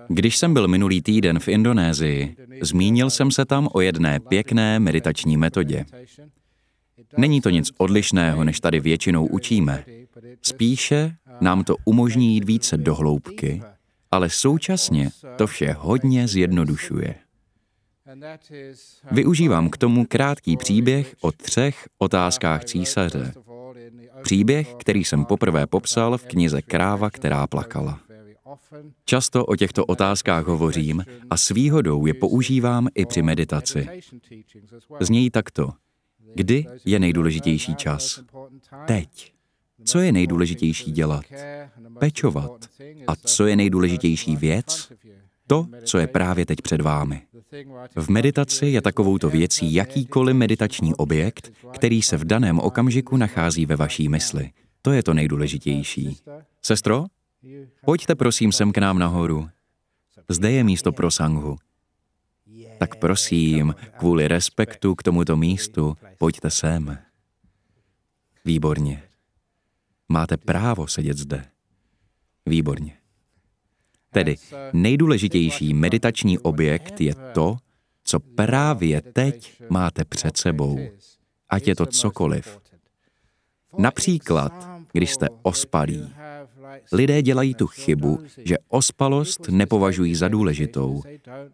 Když jsem byl minulý týden v Indonésii, zmínil jsem se tam o jedné pěkné meditační metodě. Není to nic odlišného, než tady většinou učíme. Spíše nám to umožní jít více do hloubky, ale současně to vše hodně zjednodušuje. Využívám k tomu krátký příběh o 3 otázkách císaře. Příběh, který jsem poprvé popsal v knize Kráva, která plakala. Často o těchto otázkách hovořím a s výhodou je používám i při meditaci. Znějí takto. Kdy je nejdůležitější čas? Teď. Co je nejdůležitější dělat? Pečovat. A co je nejdůležitější věc? To, co je právě teď před vámi. V meditaci je takovouto věcí jakýkoliv meditační objekt, který se v daném okamžiku nachází ve vaší mysli. To je to nejdůležitější. Sestro, pojďte prosím sem k nám nahoru. Zde je místo pro sanghu. Tak prosím, kvůli respektu k tomuto místu, pojďte sem. Výborně. Máte právo sedět zde. Výborně. Tedy nejdůležitější meditační objekt je to, co právě teď máte před sebou. Ať je to cokoliv. Například, když jste ospalí. Lidé dělají tu chybu, že ospalost nepovažují za důležitou.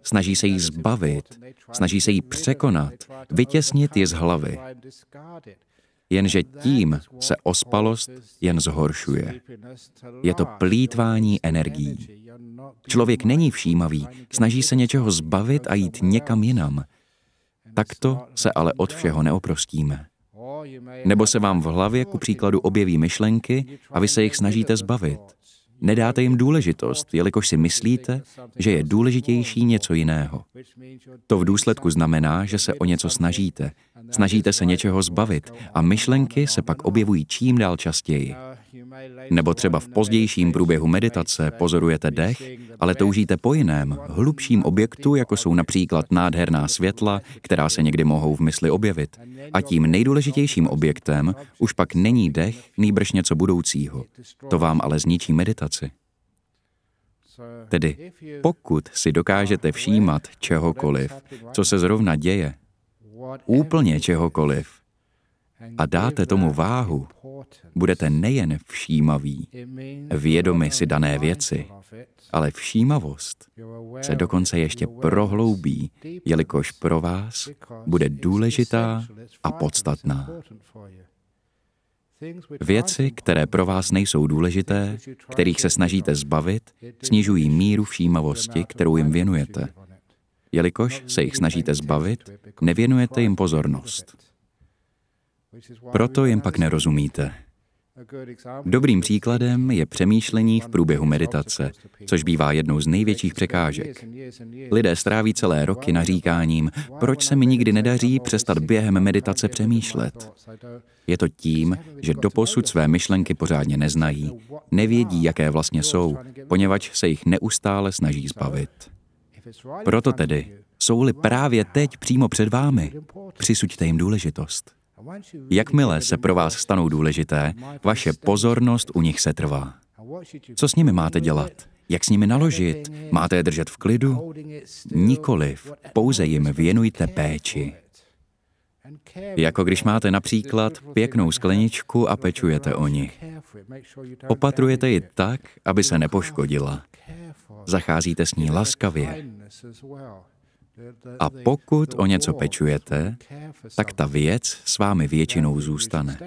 Snaží se jí zbavit, snaží se jí překonat, vytěsnit ji z hlavy. Jenže tím se ospalost jen zhoršuje. Je to plýtvání energií. Člověk není všímavý, snaží se něčeho zbavit a jít někam jinam. Takto se ale od všeho neoprostíme. Nebo se vám v hlavě ku příkladu objeví myšlenky a vy se jich snažíte zbavit. Nedáte jim důležitost, jelikož si myslíte, že je důležitější něco jiného. To v důsledku znamená, že se o něco snažíte. Snažíte se něčeho zbavit a myšlenky se pak objevují čím dál častěji. Nebo třeba v pozdějším průběhu meditace pozorujete dech, ale toužíte po jiném, hlubším objektu, jako jsou například nádherná světla, která se někdy mohou v mysli objevit. A tím nejdůležitějším objektem už pak není dech, nýbrž něco budoucího. To vám ale zničí meditaci. Tedy, pokud si dokážete všímat čehokoliv, co se zrovna děje, úplně čehokoliv, a dáte tomu váhu, budete nejen všímaví, vědomi si dané věci, ale všímavost se dokonce ještě prohloubí, jelikož pro vás bude důležitá a podstatná. Věci, které pro vás nejsou důležité, kterých se snažíte zbavit, snižují míru všímavosti, kterou jim věnujete. Jelikož se jich snažíte zbavit, nevěnujete jim pozornost. Proto jim pak nerozumíte. Dobrým příkladem je přemýšlení v průběhu meditace, což bývá jednou z největších překážek. Lidé stráví celé roky naříkáním, proč se mi nikdy nedaří přestat během meditace přemýšlet. Je to tím, že doposud své myšlenky pořádně neznají, nevědí, jaké vlastně jsou, poněvadž se jich neustále snaží zbavit. Proto tedy, jsou-li právě teď přímo před vámi, přisuďte jim důležitost. Jakmile se pro vás stanou důležité, vaše pozornost u nich setrvá. Co s nimi máte dělat? Jak s nimi naložit? Máte je držet v klidu? Nikoliv, pouze jim věnujte péči. Jako když máte například pěknou skleničku a pečujete o ni. Opatrujete ji tak, aby se nepoškodila. Zacházíte s ní laskavě. A pokud o něco pečujete, tak ta věc s vámi většinou zůstane.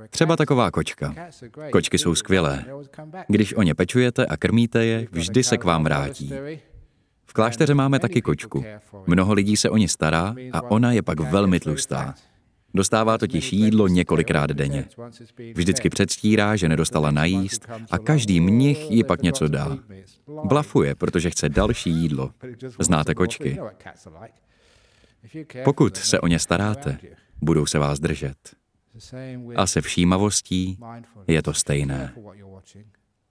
Třeba taková kočka. Kočky jsou skvělé. Když o ně pečujete a krmíte je, vždy se k vám vrátí. V klášteře máme taky kočku. Mnoho lidí se o ni stará a ona je pak velmi tlustá. Dostává totiž jídlo několikrát denně. Vždycky předstírá, že nedostala najíst a každý mnich jí pak něco dá. Blafuje, protože chce další jídlo. Znáte kočky? Pokud se o ně staráte, budou se vás držet. A se všímavostí je to stejné.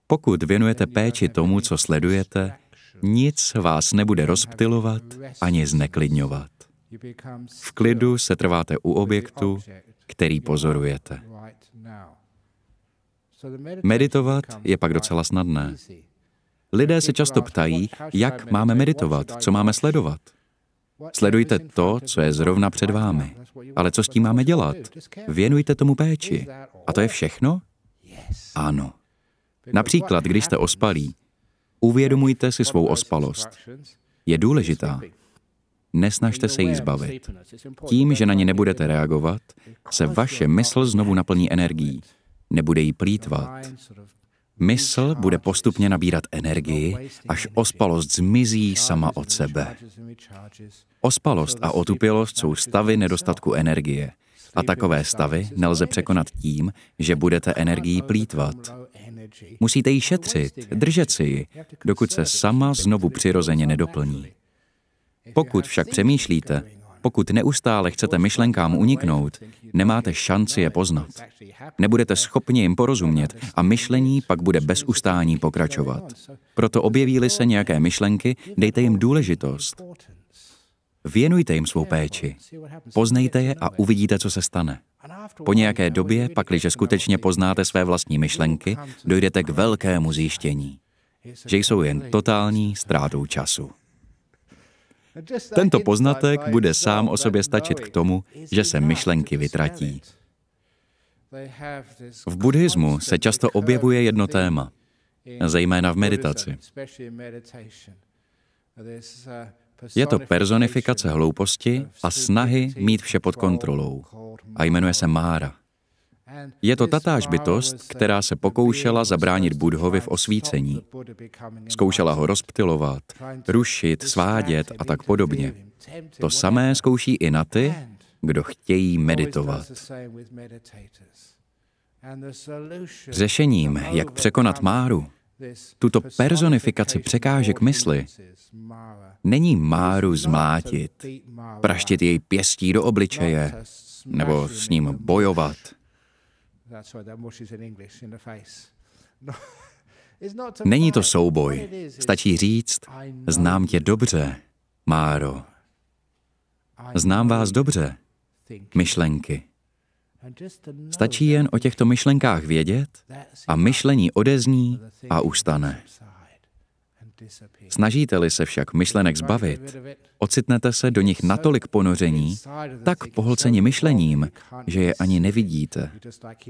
Pokud věnujete péči tomu, co sledujete, nic vás nebude rozptylovat ani zneklidňovat. V klidu se trváte u objektu, který pozorujete. Meditovat je pak docela snadné. Lidé se často ptají, jak máme meditovat, co máme sledovat. Sledujte to, co je zrovna před vámi. Ale co s tím máme dělat? Věnujte tomu péči. A to je všechno? Ano. Například, když jste ospalí, uvědomujte si svou ospalost. Je důležitá. Nesnažte se jí zbavit. Tím, že na ně nebudete reagovat, se vaše mysl znovu naplní energií. Nebude jí plýtvat. Mysl bude postupně nabírat energii, až ospalost zmizí sama od sebe. Ospalost a otupělost jsou stavy nedostatku energie. A takové stavy nelze překonat tím, že budete energií plýtvat. Musíte ji šetřit, držet si ji, dokud se sama znovu přirozeně nedoplní. Pokud však přemýšlíte, pokud neustále chcete myšlenkám uniknout, nemáte šanci je poznat. Nebudete schopni jim porozumět a myšlení pak bude bez ustání pokračovat. Proto objeví-li se nějaké myšlenky, dejte jim důležitost. Věnujte jim svou péči. Poznejte je a uvidíte, co se stane. Po nějaké době, pakliže skutečně poznáte své vlastní myšlenky, dojdete k velkému zjištění, že jsou jen totální ztrátou času. Tento poznatek bude sám o sobě stačit k tomu, že se myšlenky vytratí. V buddhismu se často objevuje jedno téma, zejména v meditaci. Je to personifikace hlouposti a snahy mít vše pod kontrolou a jmenuje se Mára. Je to tatáž bytost, která se pokoušela zabránit Buddhovi v osvícení. Zkoušela ho rozptylovat, rušit, svádět a tak podobně. To samé zkouší i na ty, kdo chtějí meditovat. Řešením, jak překonat Máru, tuto personifikaci překážek mysli, není Máru zmlátit, praštit jej pěstí do obličeje, nebo s ním bojovat. Není to souboj. Stačí říct, znám tě dobře, Máro. Znám vás dobře, myšlenky. Stačí jen o těchto myšlenkách vědět a myšlení odezní a ustane. Snažíte-li se však myšlenek zbavit, ocitnete se do nich natolik ponoření, tak pohlceni myšlením, že je ani nevidíte.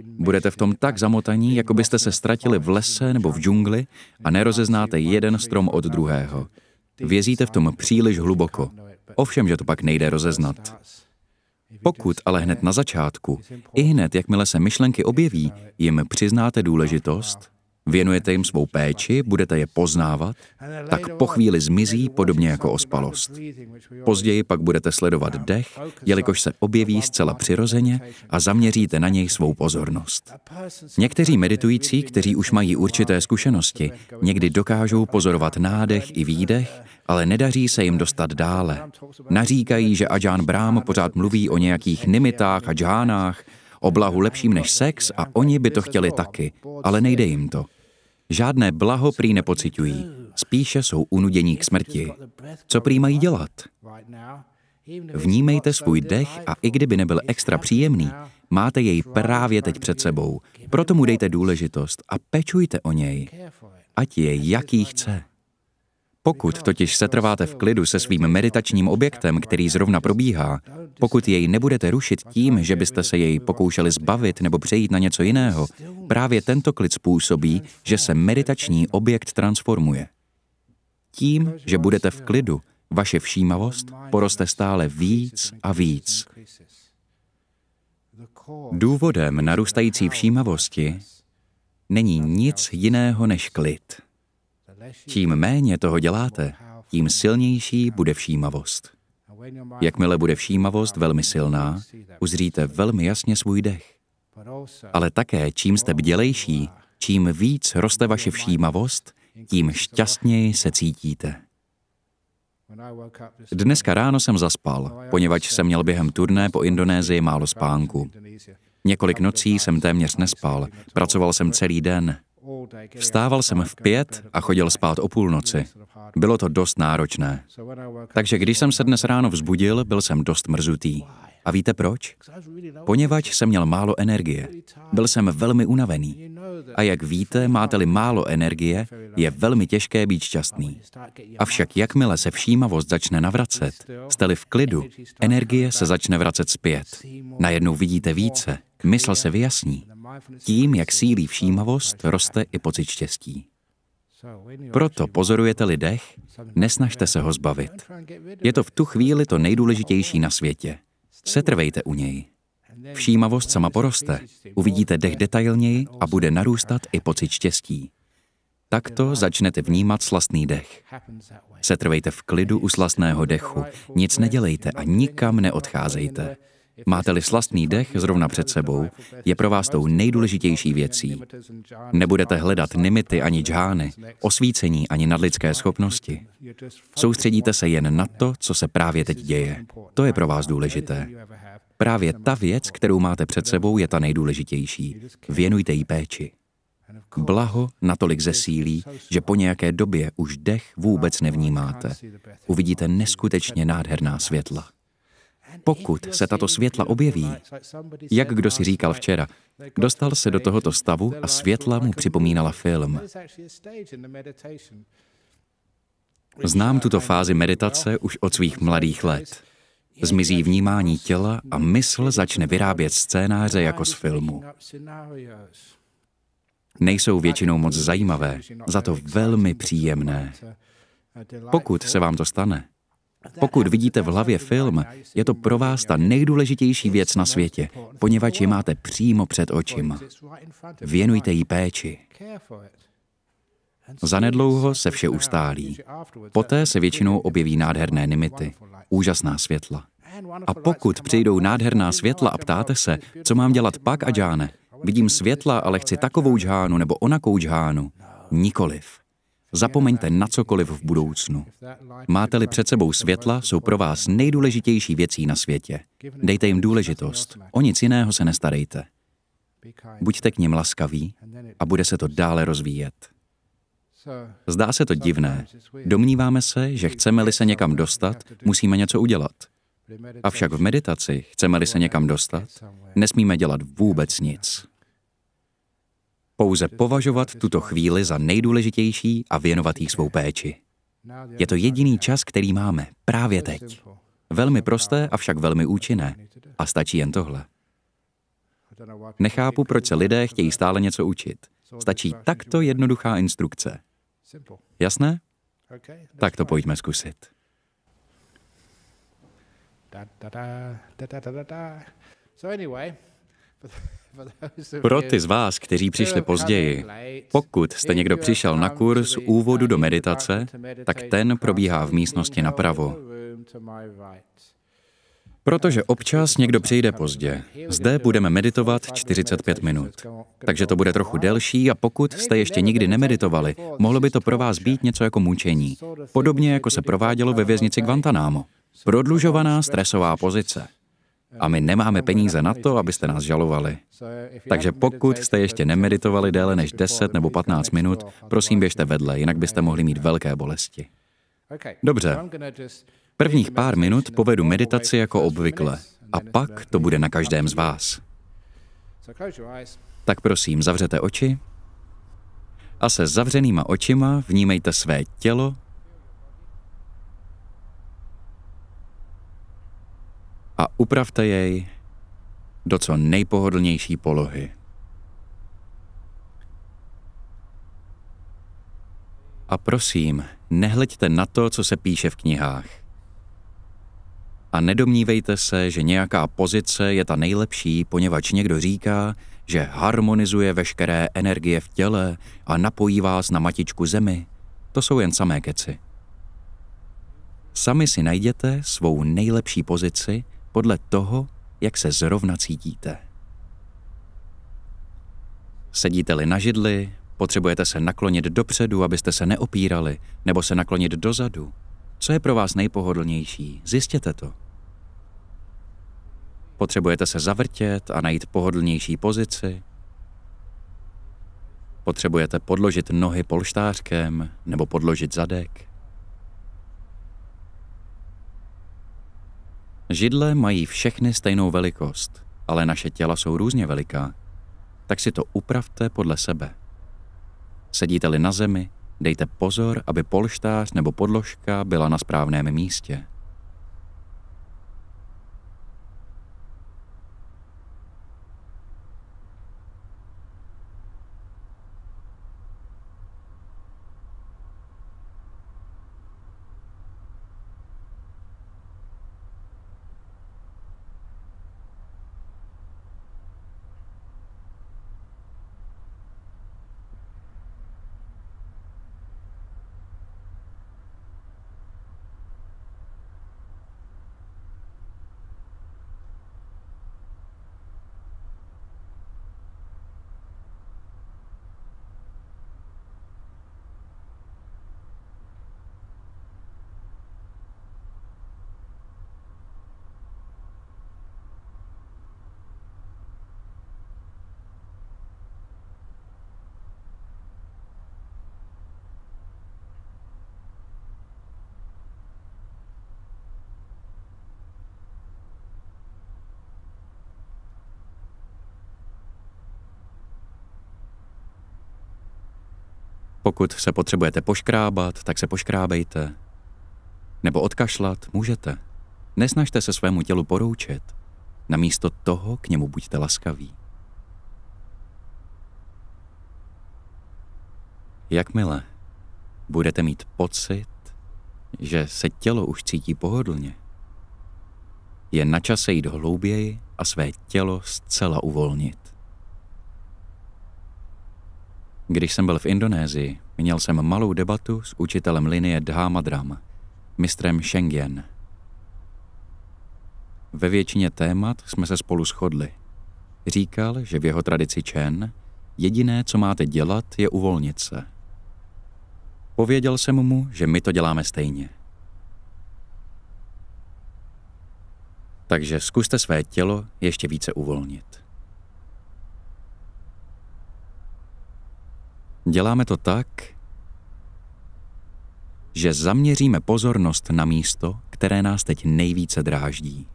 Budete v tom tak zamotaní, jako byste se ztratili v lese nebo v džungli a nerozeznáte jeden strom od druhého. Vězíte v tom příliš hluboko. Ovšem, že to pak nejde rozeznat. Pokud ale hned na začátku, i hned, jakmile se myšlenky objeví, jim přiznáte důležitost, věnujete jim svou péči, budete je poznávat, tak po chvíli zmizí podobně jako ospalost. Později pak budete sledovat dech, jelikož se objeví zcela přirozeně a zaměříte na něj svou pozornost. Někteří meditující, kteří už mají určité zkušenosti, někdy dokážou pozorovat nádech i výdech, ale nedaří se jim dostat dále. Naříkají, že Ajahn Brahm pořád mluví o nějakých nimitách a džhánách, o blahu lepším než sex a oni by to chtěli taky, ale nejde jim to. Žádné blaho prý nepociťují, spíše jsou unudění k smrti. Co prý mají dělat? Vnímejte svůj dech a i kdyby nebyl extra příjemný, máte jej právě teď před sebou, proto mu dejte důležitost a pečujte o něj, ať je jaký chce. Pokud totiž setrváte v klidu se svým meditačním objektem, který zrovna probíhá, pokud jej nebudete rušit tím, že byste se jej pokoušeli zbavit nebo přejít na něco jiného, právě tento klid způsobí, že se meditační objekt transformuje. Tím, že budete v klidu, vaše všímavost poroste stále víc a víc. Důvodem narůstající všímavosti není nic jiného než klid. Čím méně toho děláte, tím silnější bude všímavost. Jakmile bude všímavost velmi silná, uzříte velmi jasně svůj dech. Ale také, čím jste bdělejší, čím víc roste vaše všímavost, tím šťastněji se cítíte. Dneska ráno jsem zaspal, poněvadž jsem měl během turné po Indonésii málo spánku. Několik nocí jsem téměř nespal, pracoval jsem celý den. Vstával jsem v 5 a chodil spát o půlnoci. Bylo to dost náročné. Takže když jsem se dnes ráno vzbudil, byl jsem dost mrzutý. A víte proč? Poněvadž jsem měl málo energie. Byl jsem velmi unavený. A jak víte, máte-li málo energie, je velmi těžké být šťastný. Avšak jakmile se všímavost začne navracet, jste-li v klidu, energie se začne vracet zpět. Najednou vidíte více, mysl se vyjasní. Tím, jak sílí všímavost, roste i pocit štěstí. Proto pozorujete-li dech, nesnažte se ho zbavit. Je to v tu chvíli to nejdůležitější na světě. Setrvejte u něj. Všímavost sama poroste, uvidíte dech detailněji a bude narůstat i pocit štěstí. Takto začnete vnímat slastný dech. Setrvejte v klidu u slastného dechu, nic nedělejte a nikam neodcházejte. Máte-li slastný dech zrovna před sebou, je pro vás tou nejdůležitější věcí. Nebudete hledat nimity ani džhány, osvícení ani nadlidské schopnosti. Soustředíte se jen na to, co se právě teď děje. To je pro vás důležité. Právě ta věc, kterou máte před sebou, je ta nejdůležitější. Věnujte jí péči. Blaho natolik zesílí, že po nějaké době už dech vůbec nevnímáte. Uvidíte neskutečně nádherná světla. Pokud se tato světla objeví, jak kdo si říkal včera, dostal se do tohoto stavu a světla mu připomínala film. Znám tuto fázi meditace už od svých mladých let. Zmizí vnímání těla a mysl začne vyrábět scénáře jako z filmu. Nejsou většinou moc zajímavé, za to velmi příjemné. Pokud se vám to stane, pokud vidíte v hlavě film, je to pro vás ta nejdůležitější věc na světě, poněvadž ji máte přímo před očima. Věnujte jí péči. Zanedlouho se vše ustálí. Poté se většinou objeví nádherné nimity, úžasná světla. A pokud přijdou nádherná světla a ptáte se, co mám dělat pak, Adžáne, vidím světla, ale chci takovou džhánu nebo onakou džhánu. Nikoliv. Zapomeňte na cokoliv v budoucnu. Máte-li před sebou světla, jsou pro vás nejdůležitější věcí na světě. Dejte jim důležitost, o nic jiného se nestarejte. Buďte k nim laskaví a bude se to dále rozvíjet. Zdá se to divné. Domníváme se, že chceme-li se někam dostat, musíme něco udělat. Avšak v meditaci, chceme-li se někam dostat, nesmíme dělat vůbec nic. Pouze považovat tuto chvíli za nejdůležitější a věnovat jí svou péči. Je to jediný čas, který máme, právě teď. Velmi prosté, avšak velmi účinné. A stačí jen tohle. Nechápu, proč se lidé chtějí stále něco učit. Stačí takto jednoduchá instrukce. Jasné? Tak to pojďme zkusit. Pro ty z vás, kteří přišli později, pokud jste někdo přišel na kurz úvodu do meditace, tak ten probíhá v místnosti napravo. Protože občas někdo přijde pozdě, zde budeme meditovat 45 minut. Takže to bude trochu delší a pokud jste ještě nikdy nemeditovali, mohlo by to pro vás být něco jako mučení. Podobně jako se provádělo ve věznici Guantanamo. Prodlužovaná stresová pozice. A my nemáme peníze na to, abyste nás žalovali. Takže pokud jste ještě nemeditovali déle než 10 nebo 15 minut, prosím běžte vedle, jinak byste mohli mít velké bolesti. Dobře. Prvních pár minut povedu meditaci jako obvykle a pak to bude na každém z vás. Tak prosím, zavřete oči a se zavřenýma očima vnímejte své tělo a upravte jej do co nejpohodlnější polohy. A prosím, nehleďte na to, co se píše v knihách. A nedomnívejte se, že nějaká pozice je ta nejlepší, poněvadž někdo říká, že harmonizuje veškeré energie v těle a napojí vás na matičku zemi. To jsou jen samé keci. Sami si najděte svou nejlepší pozici podle toho, jak se zrovna cítíte. Sedíte-li na židli, potřebujete se naklonit dopředu, abyste se neopírali, nebo se naklonit dozadu. Co je pro vás nejpohodlnější? Zjistěte to. Potřebujete se zavrtět a najít pohodlnější pozici. Potřebujete podložit nohy polštářkem nebo podložit zadek. Židle mají všechny stejnou velikost, ale naše těla jsou různě veliká. Tak si to upravte podle sebe. Sedíte-li na zemi, Dejte pozor, aby polštář nebo podložka byla na správném místě. Pokud se potřebujete poškrábat, tak se poškrábejte. Nebo odkašlat můžete. Nesnažte se svému tělu poroučet. Namísto toho k němu buďte laskaví. Jakmile budete mít pocit, že se tělo už cítí pohodlně, je na čase jít hlouběji a své tělo zcela uvolnit. Když jsem byl v Indonésii, měl jsem malou debatu s učitelem linie Dharmadram, mistrem Shengyen. Ve většině témat jsme se spolu shodli. Říkal, že v jeho tradici Chen jediné, co máte dělat, je uvolnit se. Pověděl jsem mu, že my to děláme stejně. Takže zkuste své tělo ještě více uvolnit. Děláme to tak, že zaměříme pozornost na místo, které nás teď nejvíce dráždí.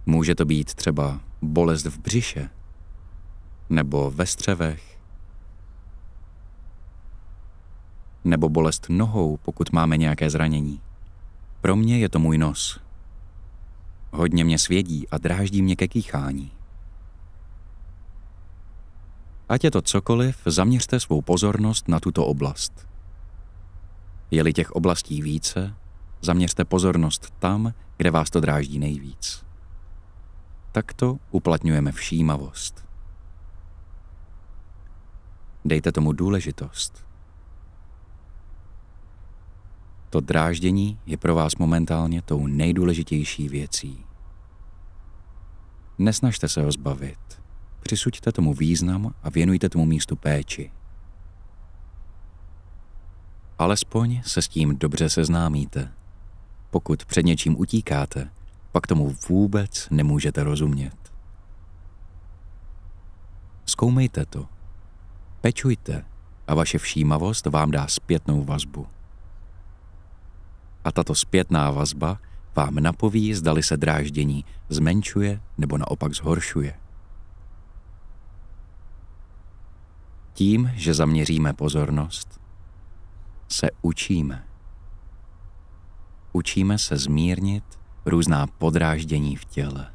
Může to být třeba bolest v břiše, nebo ve střevech, nebo bolest nohou, pokud máme nějaké zranění. Pro mě je to můj nos. Hodně mě svědí a dráždí mě ke kýchání. Ať je to cokoliv, zaměřte svou pozornost na tuto oblast. Je-li těch oblastí více, zaměřte pozornost tam, kde vás to dráždí nejvíc. Takto uplatňujeme všímavost. Dejte tomu důležitost. To dráždění je pro vás momentálně tou nejdůležitější věcí. Nesnažte se ho zbavit. Přisuďte tomu význam a věnujte tomu místu péči. Alespoň se s tím dobře seznámíte. Pokud před něčím utíkáte, pak tomu vůbec nemůžete rozumět. Zkoumejte to. Pečujte a vaše všímavost vám dá zpětnou vazbu. A tato zpětná vazba vám napoví, zdali se dráždění zmenšuje nebo naopak zhoršuje. Tím, že zaměříme pozornost, se učíme. Učíme se zmírnit různá podráždění v těle.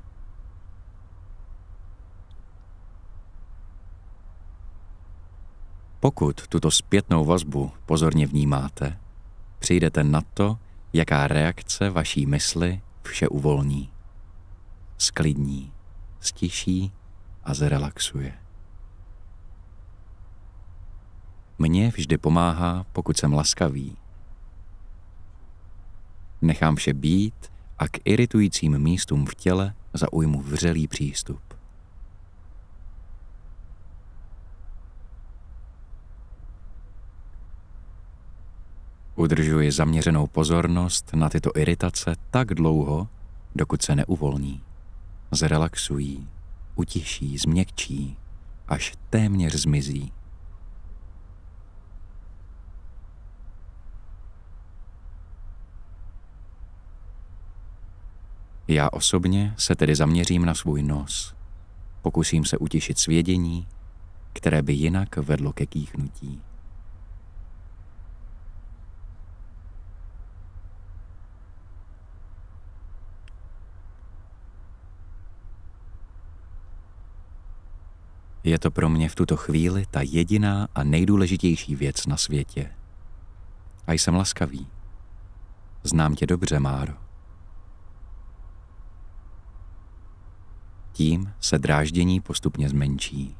Pokud tuto zpětnou vazbu pozorně vnímáte, přijdete na to, jaká reakce vaší mysli vše uvolní, sklidní, stiší a zrelaxuje. Mně vždy pomáhá, pokud jsem laskavý. Nechám vše být a k iritujícím místům v těle zaujmu vřelý přístup. Udržuji zaměřenou pozornost na tyto iritace tak dlouho, dokud se neuvolní. Zrelaxují, utiší, změkčí, až téměř zmizí. Já osobně se tedy zaměřím na svůj nos. Pokusím se utišit svědění, které by jinak vedlo ke kýchnutí. Je to pro mě v tuto chvíli ta jediná a nejdůležitější věc na světě. A jsem laskavý. Znám tě dobře, Máro. Tím se dráždění postupně zmenší.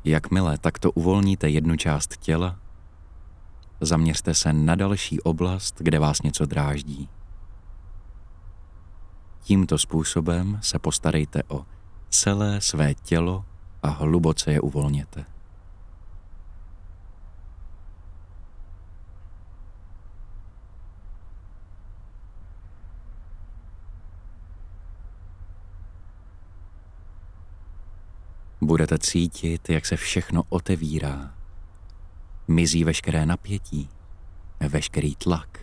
Jakmile takto uvolníte jednu část těla, zaměřte se na další oblast, kde vás něco dráždí. Tímto způsobem se postarejte o celé své tělo a hluboce je uvolněte. Budete cítit, jak se všechno otevírá. Mizí veškeré napětí, veškerý tlak.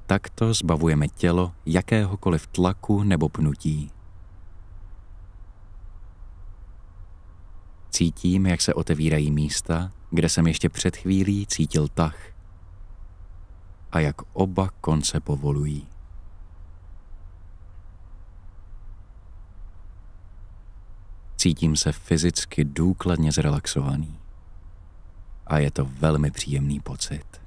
Takto zbavujeme tělo jakéhokoliv tlaku nebo pnutí. Cítím, jak se otevírají místa, kde jsem ještě před chvílí cítil tah. A jak oba konce povolují. Cítím se fyzicky důkladně zrelaxovaný. A je to velmi příjemný pocit.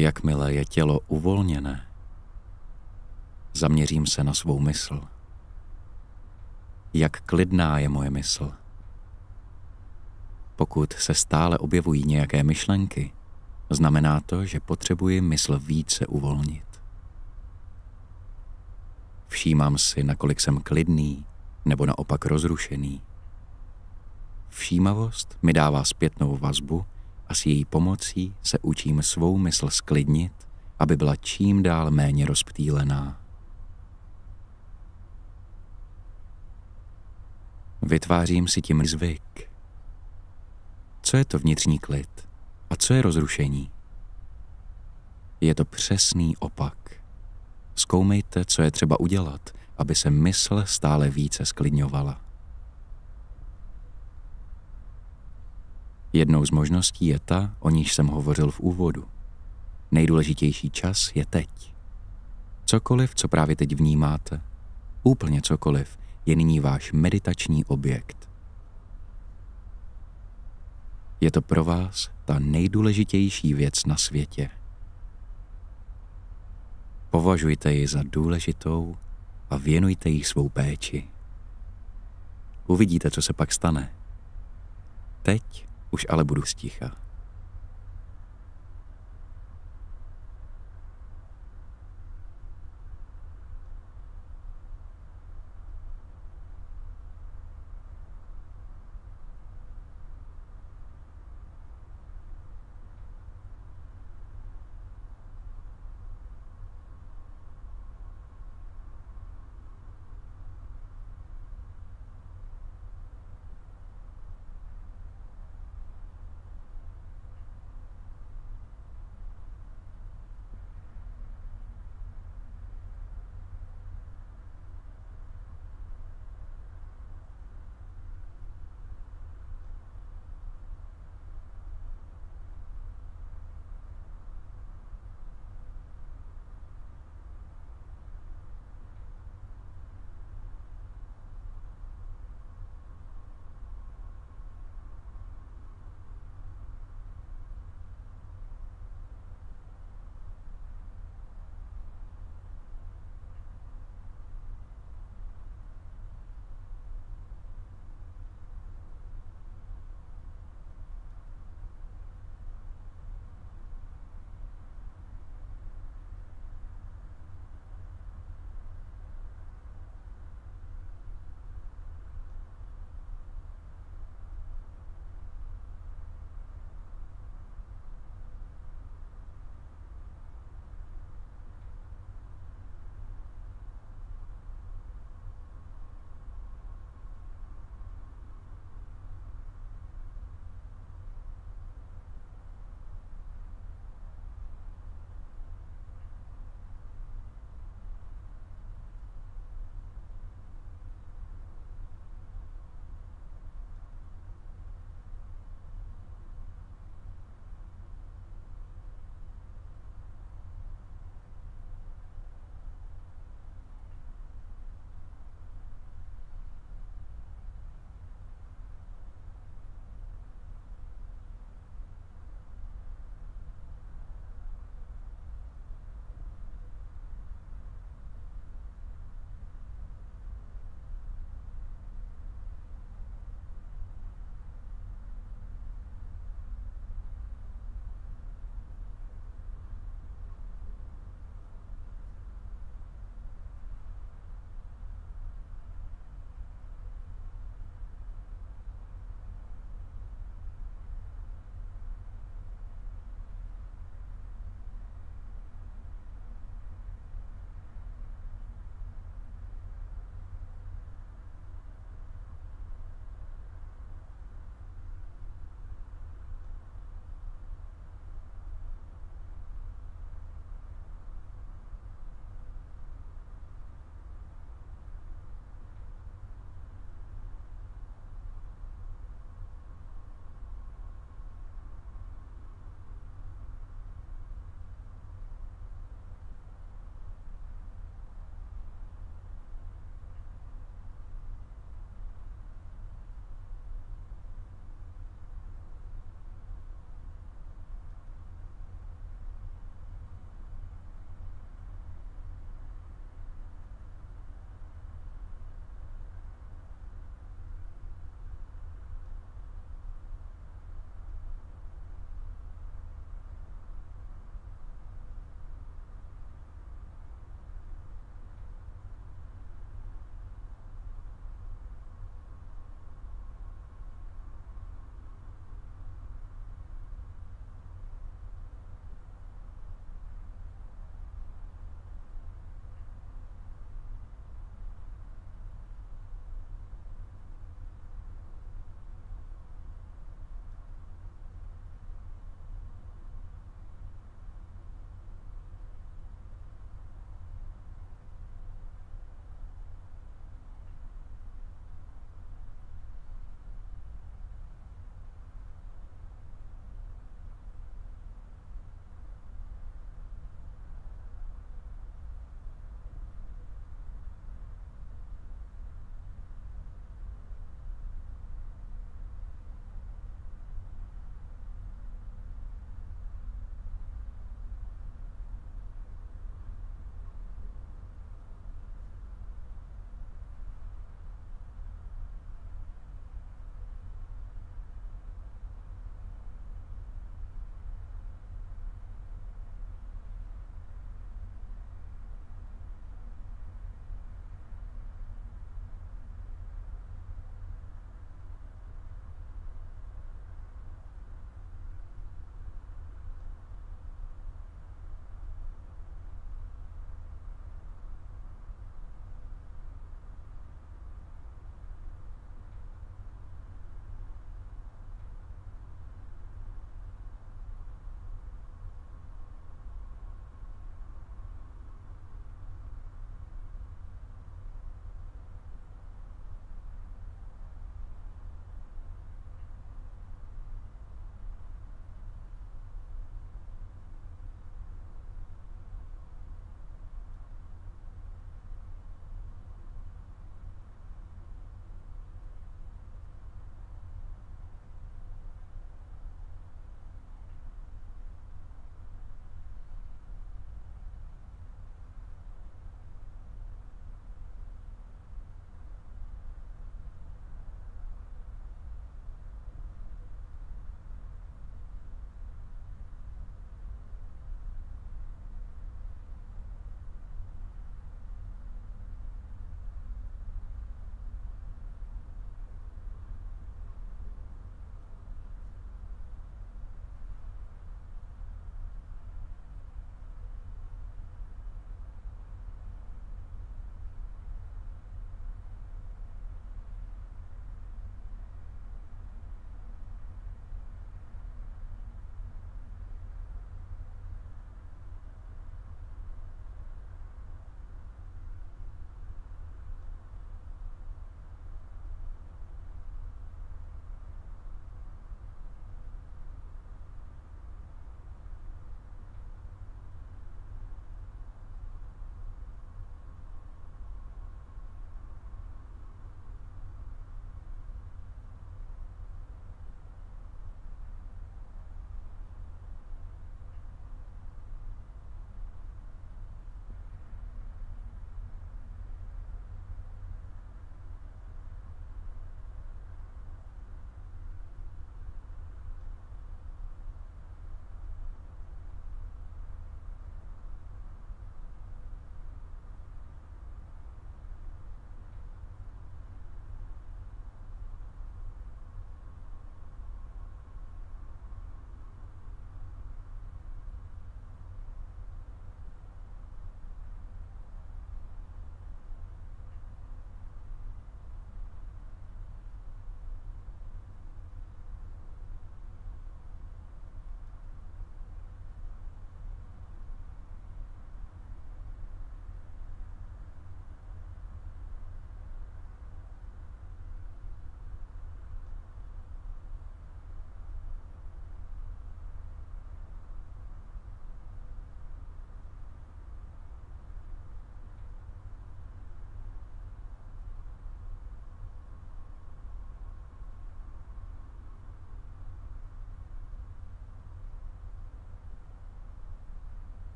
Jakmile je tělo uvolněné, zaměřím se na svou mysl. Jak klidná je moje mysl. Pokud se stále objevují nějaké myšlenky, znamená to, že potřebuji mysl více uvolnit. Všímám si, nakolik jsem klidný nebo naopak rozrušený. Všímavost mi dává zpětnou vazbu a s její pomocí se učím svou mysl sklidnit, aby byla čím dál méně rozptýlená. Vytvářím si tím zvyk. Co je to vnitřní klid a co je rozrušení? Je to přesný opak. Zkoumejte, co je třeba udělat, aby se mysl stále více sklidňovala. Jednou z možností je ta, o níž jsem hovořil v úvodu. Nejdůležitější čas je teď. Cokoliv, co právě teď vnímáte, úplně cokoliv, je nyní váš meditační objekt. Je to pro vás ta nejdůležitější věc na světě. Považujte ji za důležitou a věnujte jí svou péči. Uvidíte, co se pak stane. Teď už ale budu sticha.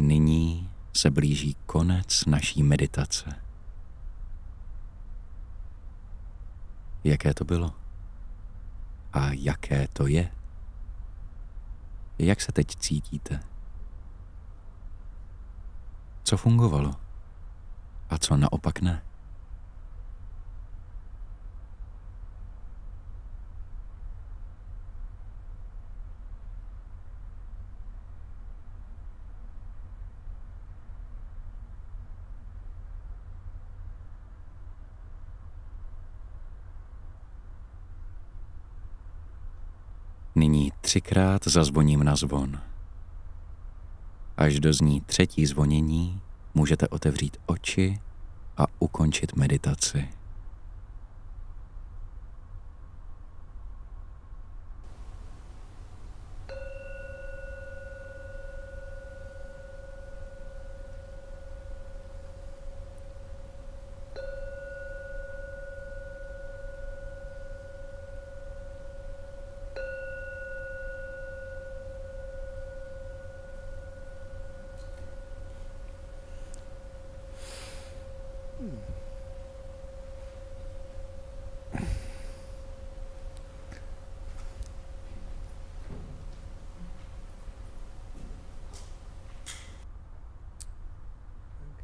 Nyní se blíží konec naší meditace. Jaké to bylo? A jaké to je? Jak se teď cítíte? Co fungovalo? A co naopak ne? Nyní 3krát zazvoním na zvon. Až dozní 3. zvonění, můžete otevřít oči a ukončit meditaci.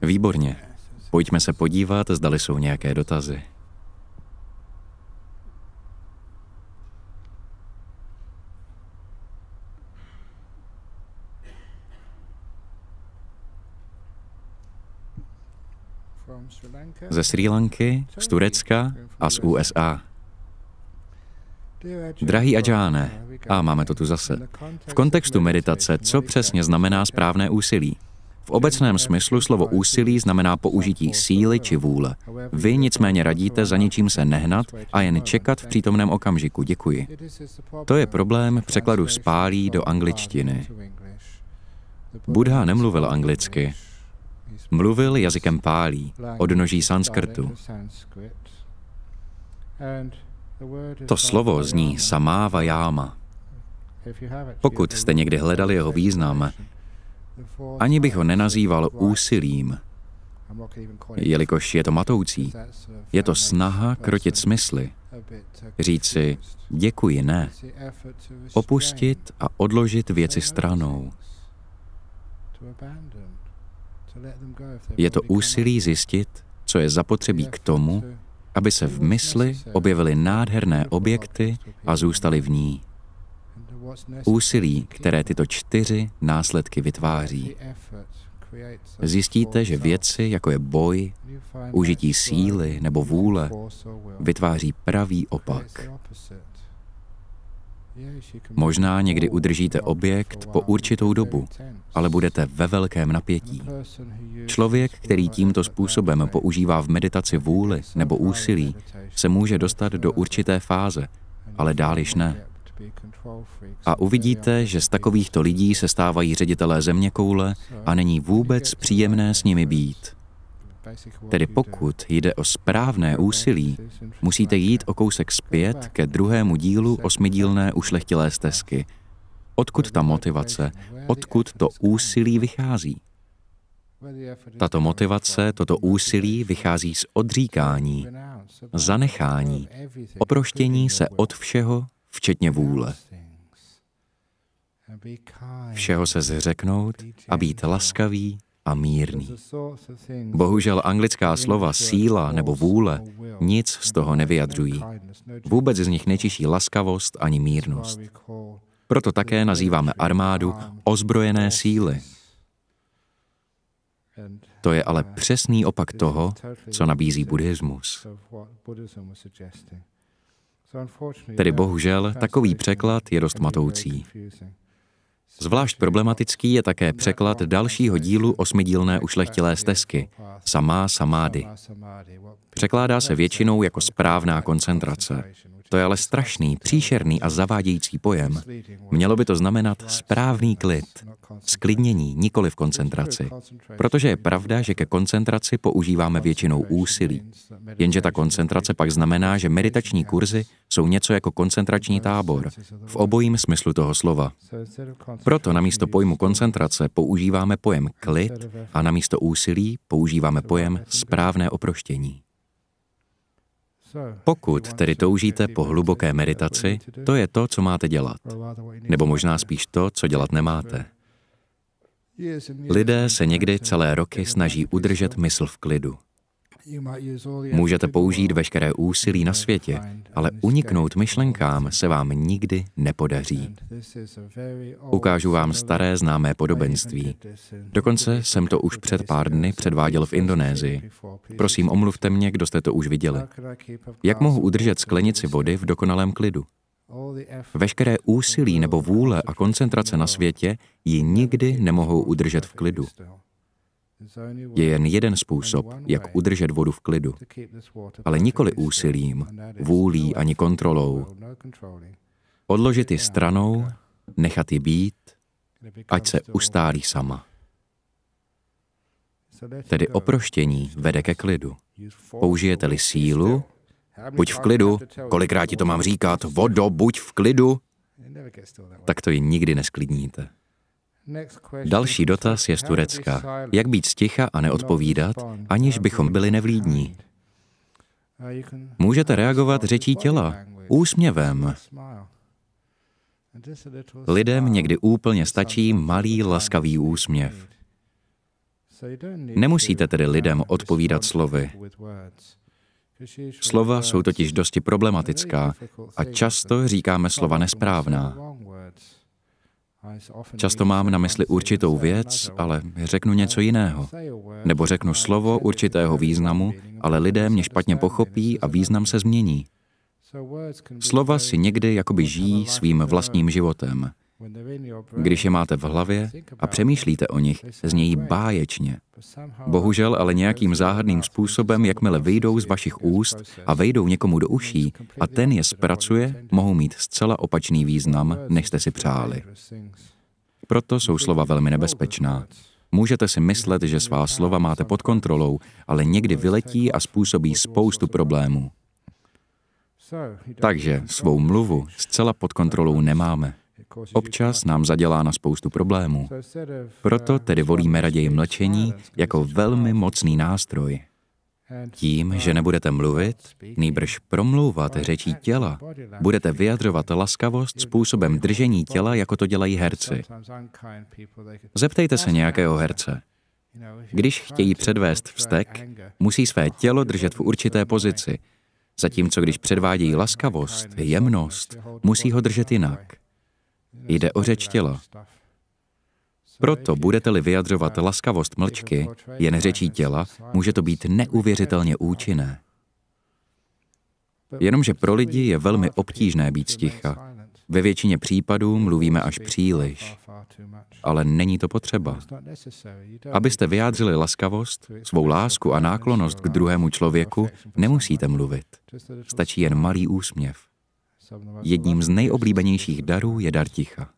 Výborně. Pojďme se podívat, zdali jsou nějaké dotazy. Ze Srí Lanky, z Turecka a z USA. Drahý Adžáne, a máme to tu zase. V kontextu meditace, co přesně znamená správné úsilí? V obecném smyslu slovo úsilí znamená použití síly či vůle. Vy nicméně radíte za ničím se nehnat a jen čekat v přítomném okamžiku. Děkuji. To je problém překladu z pálí do angličtiny. Buddha nemluvil anglicky. Mluvil jazykem pálí, odnoží sanskrtu. To slovo zní samávajáma. Pokud jste někdy hledali jeho význam, ani bych ho nenazýval úsilím, jelikož je to matoucí. Je to snaha krotit smysly. Říci děkuji, ne. Opustit a odložit věci stranou. Je to úsilí zjistit, co je zapotřebí k tomu, aby se v mysli objevily nádherné objekty a zůstaly v ní. Úsilí, které tyto 4 následky vytváří. Zjistíte, že věci, jako je boj, užití síly nebo vůle, vytváří pravý opak. Možná někdy udržíte objekt po určitou dobu, ale budete ve velkém napětí. Člověk, který tímto způsobem používá v meditaci vůli nebo úsilí, se může dostat do určité fáze, ale dál již ne. A uvidíte, že z takovýchto lidí se stávají ředitelé zeměkoule a není vůbec příjemné s nimi být. Tedy pokud jde o správné úsilí, musíte jít o kousek zpět ke 2. dílu 8dílné ušlechtilé stezky. Odkud ta motivace, odkud to úsilí vychází? Tato motivace, toto úsilí vychází z odříkání, zanechání, oproštění se od všeho, včetně vůle. Všeho se zřeknout a být laskavý a mírný. Bohužel anglická slova síla nebo vůle nic z toho nevyjadřují. Vůbec z nich nečiší laskavost ani mírnost. Proto také nazýváme armádu ozbrojené síly. To je ale přesný opak toho, co nabízí buddhismus. Tedy bohužel takový překlad je dost matoucí. Zvlášť problematický je také překlad dalšího dílu 8dílné ušlechtilé stezky, samá samády. Překládá se většinou jako správná koncentrace. To je ale strašný, příšerný a zavádějící pojem. Mělo by to znamenat správný klid. Sklidnění, nikoli v koncentraci. Protože je pravda, že ke koncentraci používáme většinou úsilí. Jenže ta koncentrace pak znamená, že meditační kurzy jsou něco jako koncentrační tábor, v obojím smyslu toho slova. Proto namísto pojmu koncentrace používáme pojem klid a namísto úsilí používáme pojem správné oproštění. Pokud tedy toužíte po hluboké meditaci, to je to, co máte dělat. Nebo možná spíš to, co dělat nemáte. Lidé se někdy celé roky snaží udržet mysl v klidu. Můžete použít veškeré úsilí na světě, ale uniknout myšlenkám se vám nikdy nepodaří. Ukážu vám staré známé podobenství. Dokonce jsem to už před pár dny předváděl v Indonésii. Prosím, omluvte mě, kdo jste to už viděli. Jak mohu udržet sklenici vody v dokonalém klidu? Veškeré úsilí nebo vůle a koncentrace na světě ji nikdy nemohou udržet v klidu. Je jen jeden způsob, jak udržet vodu v klidu, ale nikoli úsilím, vůlí ani kontrolou. Odložit ji stranou, nechat ji být, ať se ustálí sama. Tedy oproštění vede ke klidu. Použijete-li sílu, buď v klidu, kolikrát ti to mám říkat, vodo, buď v klidu, tak to ji nikdy nesklidníte. Další dotaz je z Turecka. Jak být sticha a neodpovídat, aniž bychom byli nevlídní? Můžete reagovat řečí těla, úsměvem. Lidem někdy úplně stačí malý laskavý úsměv. Nemusíte tedy lidem odpovídat slovy. Slova jsou totiž dosti problematická a často říkáme slova nesprávná. Často mám na mysli určitou věc, ale řeknu něco jiného. Nebo řeknu slovo určitého významu, ale lidé mě špatně pochopí a význam se změní. Slova si někdy jakoby žijí svým vlastním životem. Když je máte v hlavě a přemýšlíte o nich, znějí báječně. Bohužel ale nějakým záhadným způsobem, jakmile vyjdou z vašich úst a vejdou někomu do uší a ten je zpracuje, mohou mít zcela opačný význam, než jste si přáli. Proto jsou slova velmi nebezpečná. Můžete si myslet, že svá slova máte pod kontrolou, ale někdy vyletí a způsobí spoustu problémů. Takže svou mluvu zcela pod kontrolou nemáme. Občas nám zadělá na spoustu problémů. Proto tedy volíme raději mlčení jako velmi mocný nástroj. Tím, že nebudete mluvit, nýbrž promlouvat řečí těla, budete vyjadřovat laskavost způsobem držení těla, jako to dělají herci. Zeptejte se nějakého herce. Když chtějí předvést vztek, musí své tělo držet v určité pozici, zatímco když předvádějí laskavost, jemnost, musí ho držet jinak. Jde o řeč těla. Proto budete-li vyjadřovat laskavost mlčky, jen řečí těla, může to být neuvěřitelně účinné. Jenomže pro lidi je velmi obtížné být sticha. Ve většině případů mluvíme až příliš. Ale není to potřeba. Abyste vyjádřili laskavost, svou lásku a náklonnost k druhému člověku, nemusíte mluvit. Stačí jen malý úsměv. Jedním z nejoblíbenějších darů je dar ticha.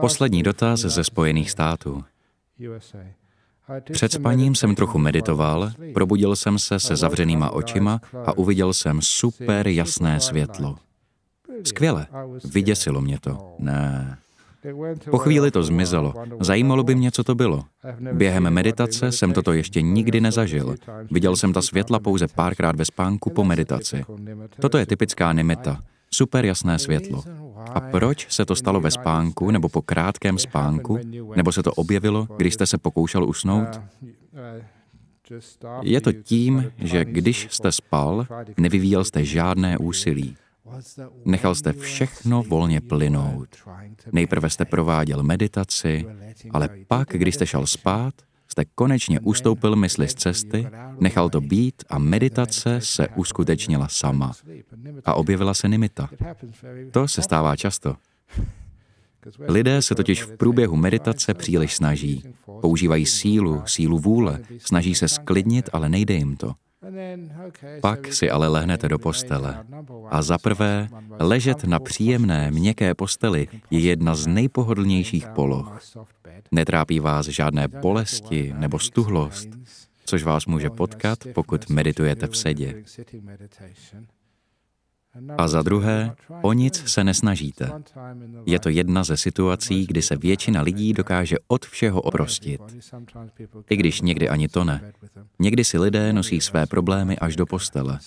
Poslední dotaz ze Spojených států. Před spaním jsem trochu meditoval, probudil jsem se se zavřenýma očima a uviděl jsem super jasné světlo. Skvěle, vyděsilo mě to. Ne. Po chvíli to zmizelo. Zajímalo by mě, co to bylo. Během meditace jsem toto ještě nikdy nezažil. Viděl jsem ta světla pouze párkrát ve spánku po meditaci. Toto je typická nimita. Super jasné světlo. A proč se to stalo ve spánku nebo po krátkém spánku? Nebo se to objevilo, když jste se pokoušel usnout? Je to tím, že když jste spal, nevyvíjel jste žádné úsilí. Nechal jste všechno volně plynout. Nejprve jste prováděl meditaci, ale pak, když jste šel spát, jste konečně ustoupil mysli z cesty, nechal to být a meditace se uskutečnila sama. A objevila se nimita. To se stává často. Lidé se totiž v průběhu meditace příliš snaží. Používají sílu vůle, snaží se sklidnit, ale nejde jim to. Pak si ale lehnete do postele. A za prvé, ležet na příjemné, měkké posteli je jedna z nejpohodlnějších poloh. Netrápí vás žádné bolesti nebo stuhlost, což vás může potkat, pokud meditujete v sedě. A za druhé, o nic se nesnažíte. Je to jedna ze situací, kdy se většina lidí dokáže od všeho oprostit. I když někdy ani to ne. Někdy si lidé nosí své problémy až do postele.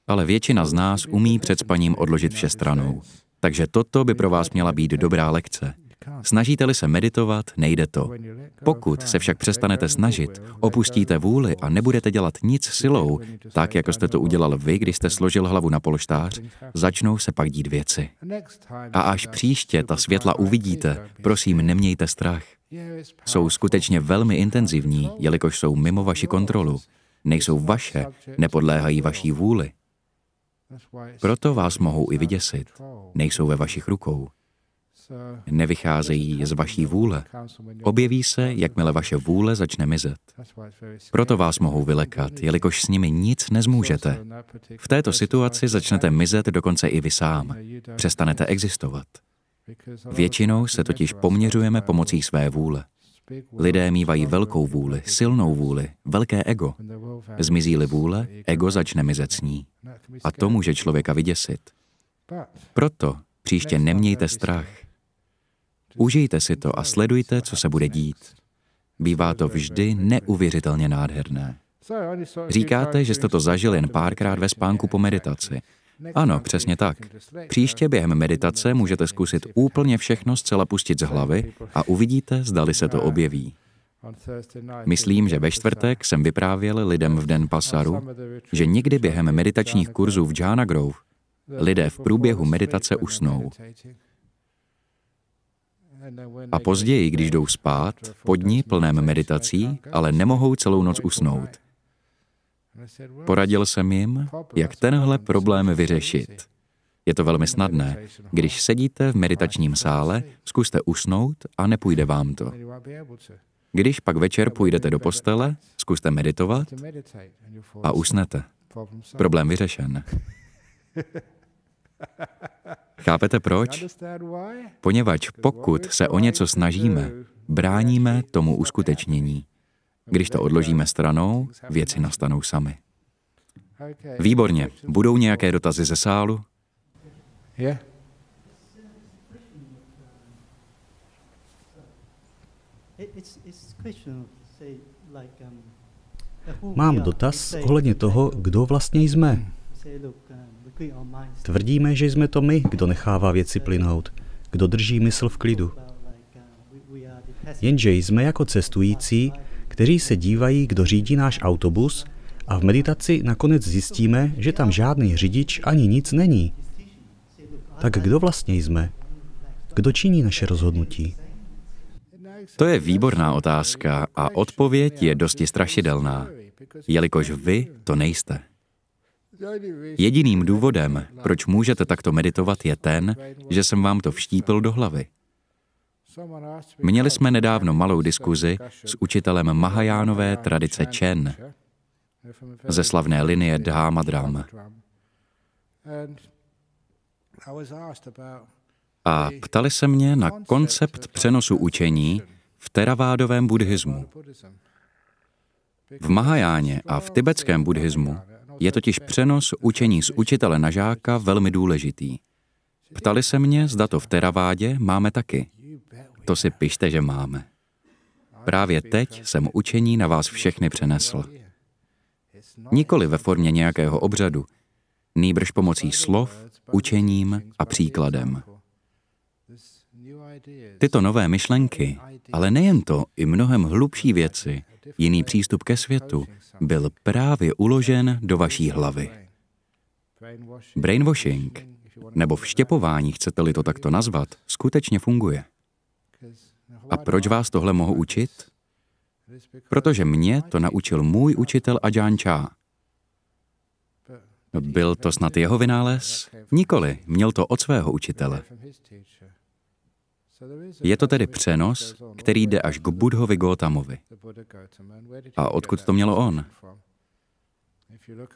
Ale většina z nás umí před spaním odložit vše stranou. Takže toto by pro vás měla být dobrá lekce. Snažíte-li se meditovat, nejde to. Pokud se však přestanete snažit, opustíte vůli a nebudete dělat nic silou, tak jako jste to udělal vy, když jste složil hlavu na polštář, začnou se pak dít věci. A až příště ta světla uvidíte, prosím, nemějte strach. Jsou skutečně velmi intenzivní, jelikož jsou mimo vaši kontrolu. Nejsou vaše, nepodléhají vaší vůli. Proto vás mohou i vyděsit. Nejsou ve vašich rukou. Nevycházejí z vaší vůle. Objeví se, jakmile vaše vůle začne mizet. Proto vás mohou vylekat, jelikož s nimi nic nezmůžete. V této situaci začnete mizet dokonce i vy sám. Přestanete existovat. Většinou se totiž poměřujeme pomocí své vůle. Lidé mívají velkou vůli, silnou vůli, velké ego. Zmizí-li vůle, ego začne mizet s ní. A to může člověka vyděsit. Proto příště nemějte strach. Užijte si to a sledujte, co se bude dít. Bývá to vždy neuvěřitelně nádherné. Říkáte, že jste to zažil jen párkrát ve spánku po meditaci. Ano, přesně tak. Příště během meditace můžete zkusit úplně všechno zcela pustit z hlavy a uvidíte, zdali se to objeví. Myslím, že ve čtvrtek jsem vyprávěl lidem v Den Pasaru, že někdy během meditačních kurzů v Jhana Grove lidé v průběhu meditace usnou. A později, když jdou spát, po dni plném meditací, ale nemohou celou noc usnout. Poradil jsem jim, jak tenhle problém vyřešit. Je to velmi snadné. Když sedíte v meditačním sále, zkuste usnout a nepůjde vám to. Když pak večer půjdete do postele, zkuste meditovat a usnete. Problém vyřešen. Chápete proč? Poněvadž pokud se o něco snažíme, bráníme tomu uskutečnění. Když to odložíme stranou, věci nastanou samy. Výborně. Budou nějaké dotazy ze sálu? Mám dotaz ohledně toho, kdo vlastně jsme. Tvrdíme, že jsme to my, kdo nechává věci plynout, kdo drží mysl v klidu. Jenže jsme jako cestující, kteří se dívají, kdo řídí náš autobus, a v meditaci nakonec zjistíme, že tam žádný řidič ani nic není. Tak kdo vlastně jsme? Kdo činí naše rozhodnutí? To je výborná otázka a odpověď je dosti strašidelná, jelikož vy to nejste. Jediným důvodem, proč můžete takto meditovat, je ten, že jsem vám to vštípil do hlavy. Měli jsme nedávno malou diskuzi s učitelem Mahajánové tradice Chen ze slavné linie Dharmadram. A ptali se mě na koncept přenosu učení v teravádovém buddhismu. V Mahajáně a v tibetském buddhismu je totiž přenos učení z učitele na žáka velmi důležitý. Ptali se mě, zda to v teravádě máme taky. To si pište, že máme. Právě teď jsem učení na vás všechny přenesl. Nikoli ve formě nějakého obřadu, nýbrž pomocí slov, učením a příkladem. Tyto nové myšlenky, ale nejen to, i mnohem hlubší věci, jiný přístup ke světu, byl právě uložen do vaší hlavy. Brainwashing, nebo vštěpování, chcete-li to takto nazvat, skutečně funguje. A proč vás tohle mohu učit? Protože mě to naučil můj učitel Ajahn Chah. Byl to snad jeho vynález? Nikoli, měl to od svého učitele. Je to tedy přenos, který jde až k Buddhovi Gautamovi. A odkud to mělo on?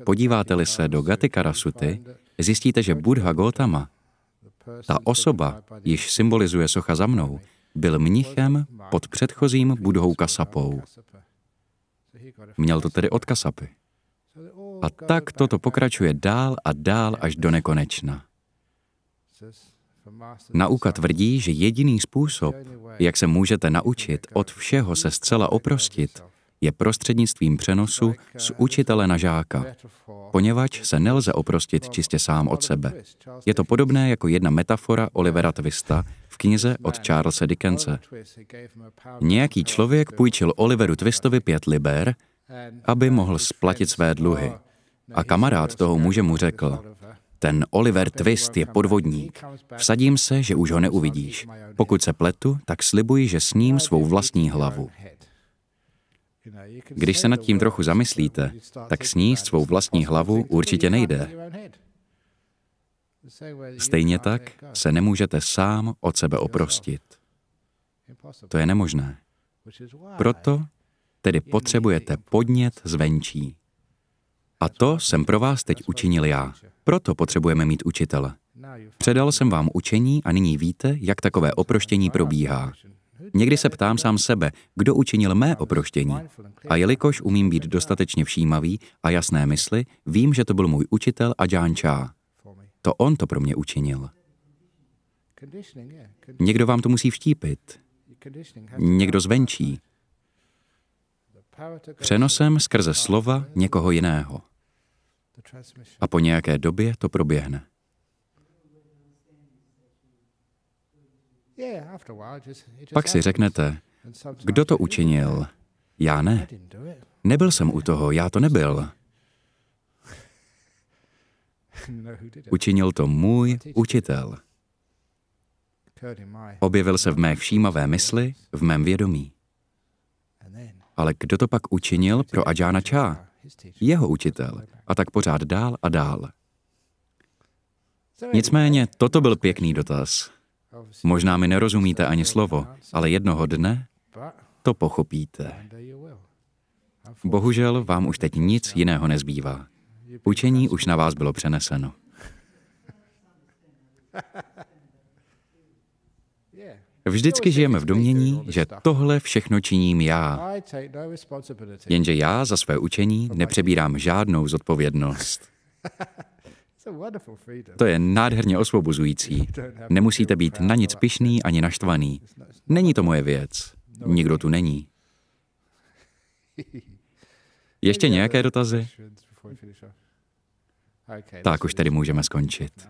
Podíváte-li se do Gatikara Suty, zjistíte, že Buddha Gautama, ta osoba, již symbolizuje socha za mnou, byl mnichem pod předchozím Buddhou Kasapou. Měl to tedy od Kasapy. A tak toto pokračuje dál a dál až do nekonečna. Nauka tvrdí, že jediný způsob, jak se můžete naučit od všeho se zcela oprostit, je prostřednictvím přenosu z učitele na žáka, poněvadž se nelze oprostit čistě sám od sebe. Je to podobné jako jedna metafora Olivera Twista v knize od Charlesa Dickense. Nějaký člověk půjčil Oliveru Twistovi 5 liber, aby mohl splatit své dluhy. A kamarád toho muže mu řekl: ten Oliver Twist je podvodník. Vsadím se, že už ho neuvidíš. Pokud se pletu, tak slibuji, že sním svou vlastní hlavu. Když se nad tím trochu zamyslíte, tak sníst svou vlastní hlavu určitě nejde. Stejně tak se nemůžete sám od sebe oprostit. To je nemožné. Proto tedy potřebujete podnět zvenčí. A to jsem pro vás teď učinil já. Proto potřebujeme mít učitele. Předal jsem vám učení a nyní víte, jak takové oproštění probíhá. Někdy se ptám sám sebe, kdo učinil mé oproštění. A jelikož umím být dostatečně všímavý a jasné mysli, vím, že to byl můj učitel Ajahn Chah. To on to pro mě učinil. Někdo vám to musí vštípit. Někdo zvenčí. Přenosem skrze slova někoho jiného. A po nějaké době to proběhne. Pak si řeknete, kdo to učinil? Já ne. Nebyl jsem u toho, já to nebyl. Učinil to můj učitel. Objevil se v mé všímavé mysli, v mém vědomí. Ale kdo to pak učinil pro Ajahna Chah? Jeho učitel. A tak pořád dál a dál. Nicméně, toto byl pěkný dotaz. Možná mi nerozumíte ani slovo, ale jednoho dne to pochopíte. Bohužel vám už teď nic jiného nezbývá. Učení už na vás bylo přeneseno. Vždycky žijeme v domnění, že tohle všechno činím já. Jenže já za své učení nepřebírám žádnou zodpovědnost. To je nádherně osvobozující. Nemusíte být na nic pyšný ani naštvaný. Není to moje věc. Nikdo tu není. Ještě nějaké dotazy? Tak už tedy můžeme skončit.